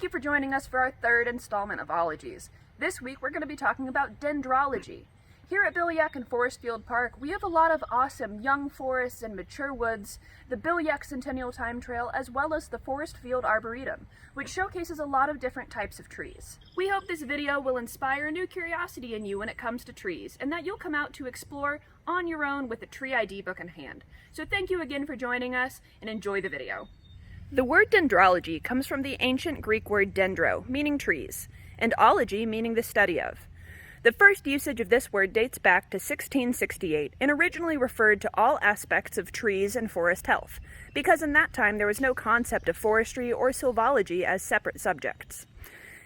Thank you for joining us for our third installment of Ologies. This week we're going to be talking about Dendrology. Here at Billyak and Forest Field Park, we have a lot of awesome young forests and mature woods, the Billyak Centennial Time Trail, as well as the Forest Field Arboretum, which showcases a lot of different types of trees. We hope this video will inspire a new curiosity in you when it comes to trees, and that you'll come out to explore on your own with a tree ID book in hand. So thank you again for joining us, and enjoy the video. The word dendrology comes from the ancient Greek word dendro, meaning trees, and ology meaning the study of. The first usage of this word dates back to 1668 and originally referred to all aspects of trees and forest health, because in that time there was no concept of forestry or sylvology as separate subjects.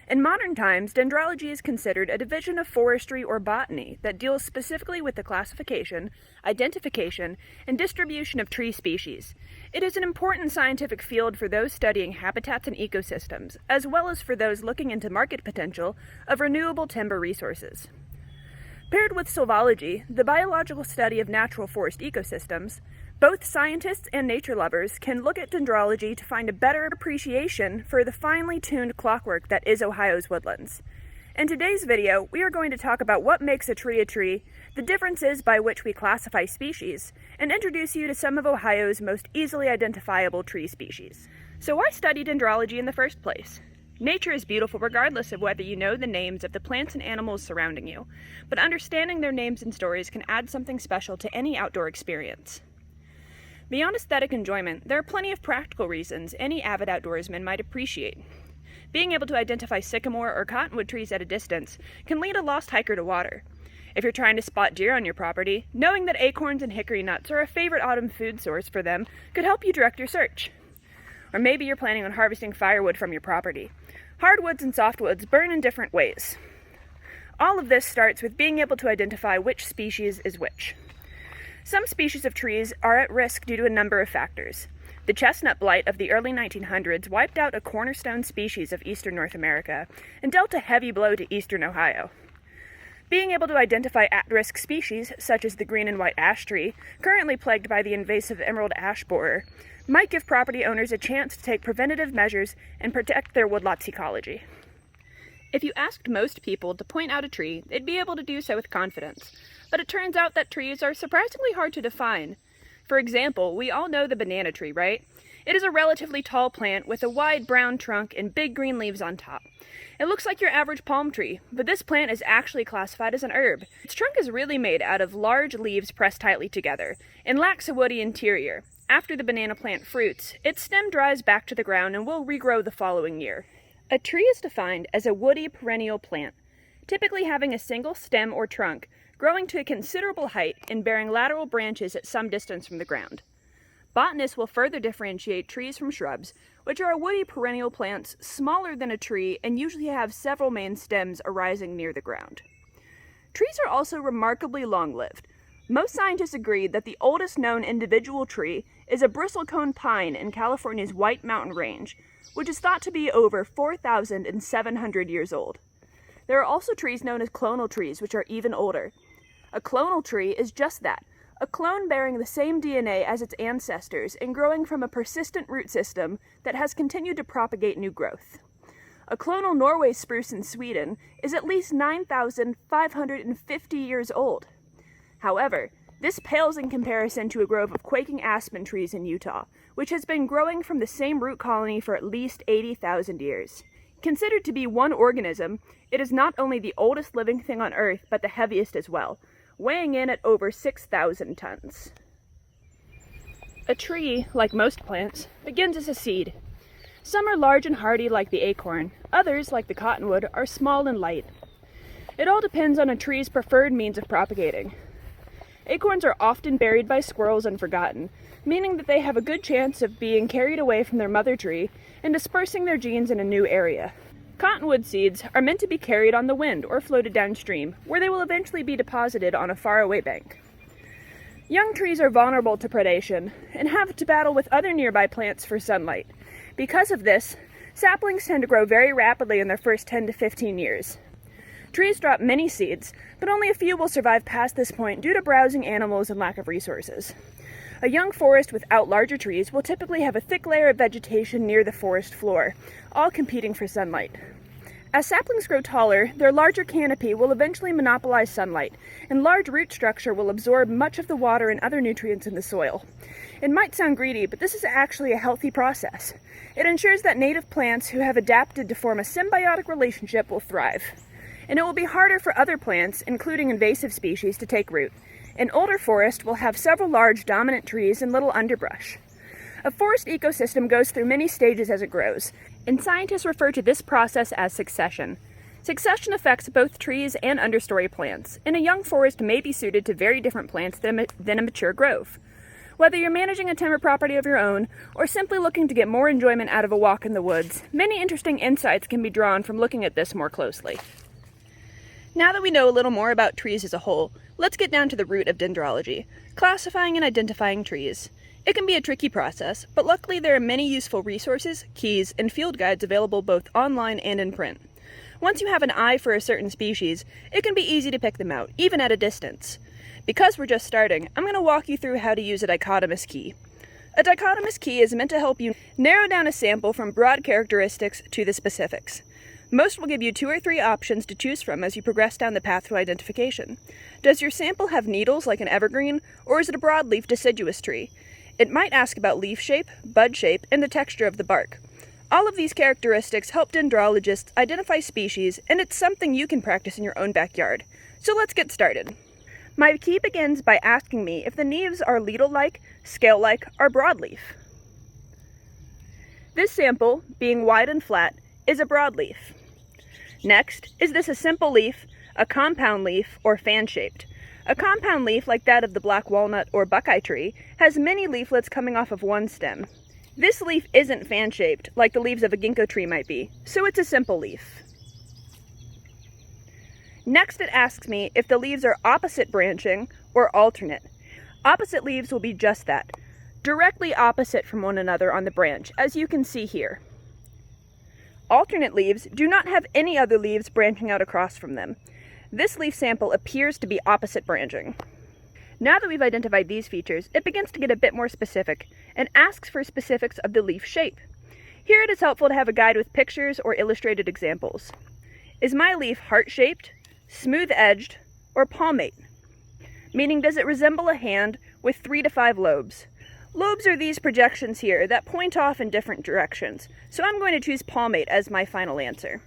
In modern times, dendrology is considered a division of forestry or botany that deals specifically with the classification, identification, and distribution of tree species. It is an important scientific field for those studying habitats and ecosystems, as well as for those looking into market potential of renewable timber resources. Paired with sylvology, the biological study of natural forest ecosystems, both scientists and nature lovers can look at dendrology to find a better appreciation for the finely tuned clockwork that is Ohio's woodlands. In today's video, we are going to talk about what makes a tree, the differences by which we classify species, and introduce you to some of Ohio's most easily identifiable tree species. So why study dendrology in the first place? Nature is beautiful regardless of whether you know the names of the plants and animals surrounding you, but understanding their names and stories can add something special to any outdoor experience. Beyond aesthetic enjoyment, there are plenty of practical reasons any avid outdoorsman might appreciate. Being able to identify sycamore or cottonwood trees at a distance can lead a lost hiker to water. If you're trying to spot deer on your property, knowing that acorns and hickory nuts are a favorite autumn food source for them could help you direct your search. Or maybe you're planning on harvesting firewood from your property. Hardwoods and softwoods burn in different ways. All of this starts with being able to identify which species is which. Some species of trees are at risk due to a number of factors. The chestnut blight of the early 1900s wiped out a cornerstone species of eastern North America and dealt a heavy blow to eastern Ohio. Being able to identify at-risk species, such as the green and white ash tree, currently plagued by the invasive emerald ash borer, might give property owners a chance to take preventative measures and protect their woodlot's ecology. If you asked most people to point out a tree, they'd be able to do so with confidence. But it turns out that trees are surprisingly hard to define. For example, we all know the banana tree, right? It is a relatively tall plant with a wide brown trunk and big green leaves on top. It looks like your average palm tree, but this plant is actually classified as an herb. Its trunk is really made out of large leaves pressed tightly together and lacks a woody interior. After the banana plant fruits, its stem dries back to the ground and will regrow the following year. A tree is defined as a woody perennial plant, typically having a single stem or trunk, growing to a considerable height and bearing lateral branches at some distance from the ground. Botanists will further differentiate trees from shrubs, which are woody perennial plants smaller than a tree and usually have several main stems arising near the ground. Trees are also remarkably long-lived. Most scientists agree that the oldest known individual tree is a bristlecone pine in California's White Mountain Range, which is thought to be over 4,700 years old. There are also trees known as clonal trees, which are even older. A clonal tree is just that, a clone bearing the same DNA as its ancestors and growing from a persistent root system that has continued to propagate new growth. A clonal Norway spruce in Sweden is at least 9,550 years old. However, this pales in comparison to a grove of quaking aspen trees in Utah, which has been growing from the same root colony for at least 80,000 years. Considered to be one organism, it is not only the oldest living thing on Earth, but the heaviest as well, weighing in at over 6,000 tons. A tree, like most plants, begins as a seed. Some are large and hardy like the acorn, others, like the cottonwood, are small and light. It all depends on a tree's preferred means of propagating. Acorns are often buried by squirrels and forgotten, meaning that they have a good chance of being carried away from their mother tree and dispersing their genes in a new area. Cottonwood seeds are meant to be carried on the wind or floated downstream, where they will eventually be deposited on a faraway bank. Young trees are vulnerable to predation and have to battle with other nearby plants for sunlight. Because of this, saplings tend to grow very rapidly in their first 10 to 15 years. Trees drop many seeds, but only a few will survive past this point due to browsing animals and lack of resources. A young forest without larger trees will typically have a thick layer of vegetation near the forest floor, all competing for sunlight. As saplings grow taller, their larger canopy will eventually monopolize sunlight, and large root structure will absorb much of the water and other nutrients in the soil. It might sound greedy, but this is actually a healthy process. It ensures that native plants who have adapted to form a symbiotic relationship will thrive. And it will be harder for other plants, including invasive species, to take root. An older forest will have several large dominant trees and little underbrush. A forest ecosystem goes through many stages as it grows, and scientists refer to this process as succession. Succession affects both trees and understory plants, and a young forest may be suited to very different plants than a mature grove. Whether you're managing a timber property of your own, or simply looking to get more enjoyment out of a walk in the woods, many interesting insights can be drawn from looking at this more closely. Now that we know a little more about trees as a whole, let's get down to the root of dendrology, classifying and identifying trees. It can be a tricky process, but luckily there are many useful resources, keys, and field guides available both online and in print. Once you have an eye for a certain species, it can be easy to pick them out, even at a distance. Because we're just starting, I'm going to walk you through how to use a dichotomous key. A dichotomous key is meant to help you narrow down a sample from broad characteristics to the specifics. Most will give you 2 or 3 options to choose from as you progress down the path to identification. Does your sample have needles like an evergreen, or is it a broadleaf deciduous tree? It might ask about leaf shape, bud shape, and the texture of the bark. All of these characteristics help dendrologists identify species, and it's something you can practice in your own backyard. So let's get started. My key begins by asking me if the leaves are needle-like, scale-like, or broadleaf. This sample, being wide and flat, is a broadleaf. Next, is this a simple leaf, a compound leaf, or fan-shaped? A compound leaf, like that of the black walnut or buckeye tree, has many leaflets coming off of one stem. This leaf isn't fan-shaped, like the leaves of a ginkgo tree might be, so it's a simple leaf. Next, it asks me if the leaves are opposite branching or alternate. Opposite leaves will be just that, directly opposite from one another on the branch, as you can see here. Alternate leaves do not have any other leaves branching out across from them. This leaf sample appears to be opposite branching. Now that we've identified these features, it begins to get a bit more specific and asks for specifics of the leaf shape. Here it is helpful to have a guide with pictures or illustrated examples. Is my leaf heart-shaped, smooth-edged, or palmate? Meaning, does it resemble a hand with 3 to 5 lobes? Lobes are these projections here that point off in different directions, so I'm going to choose palmate as my final answer.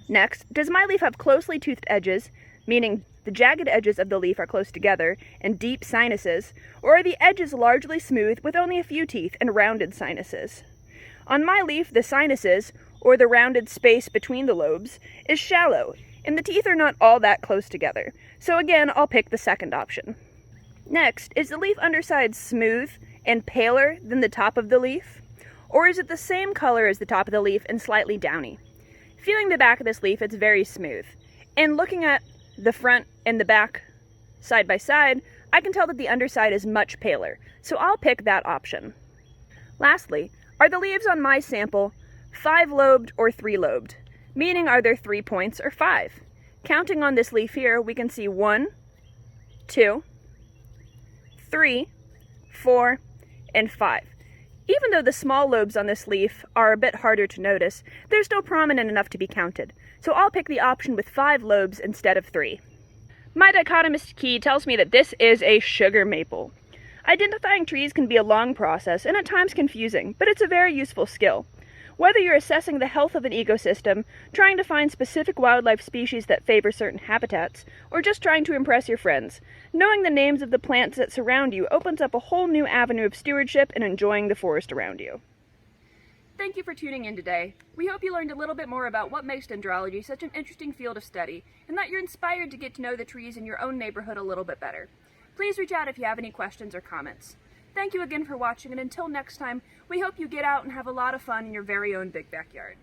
Next, does my leaf have closely toothed edges, meaning the jagged edges of the leaf are close together, and deep sinuses, or are the edges largely smooth with only a few teeth and rounded sinuses? On my leaf, the sinuses, or the rounded space between the lobes, is shallow, and the teeth are not all that close together, so again, I'll pick the second option. Next, is the leaf underside smooth and paler than the top of the leaf? Or is it the same color as the top of the leaf and slightly downy? Feeling the back of this leaf, it's very smooth. And looking at the front and the back side by side, I can tell that the underside is much paler, so I'll pick that option. Lastly, are the leaves on my sample 5-lobed or 3-lobed? Meaning, are there 3 points or 5? Counting on this leaf here, we can see 1, 2, 3, 4, and 5. Even though the small lobes on this leaf are a bit harder to notice, they're still prominent enough to be counted, so I'll pick the option with 5 lobes instead of 3. My dichotomous key tells me that this is a sugar maple. Identifying trees can be a long process and at times confusing, but it's a very useful skill. Whether you're assessing the health of an ecosystem, trying to find specific wildlife species that favor certain habitats, or just trying to impress your friends, knowing the names of the plants that surround you opens up a whole new avenue of stewardship and enjoying the forest around you. Thank you for tuning in today. We hope you learned a little bit more about what makes dendrology such an interesting field of study, and that you're inspired to get to know the trees in your own neighborhood a little bit better. Please reach out if you have any questions or comments. Thank you again for watching, and until next time, we hope you get out and have a lot of fun in your very own big backyard.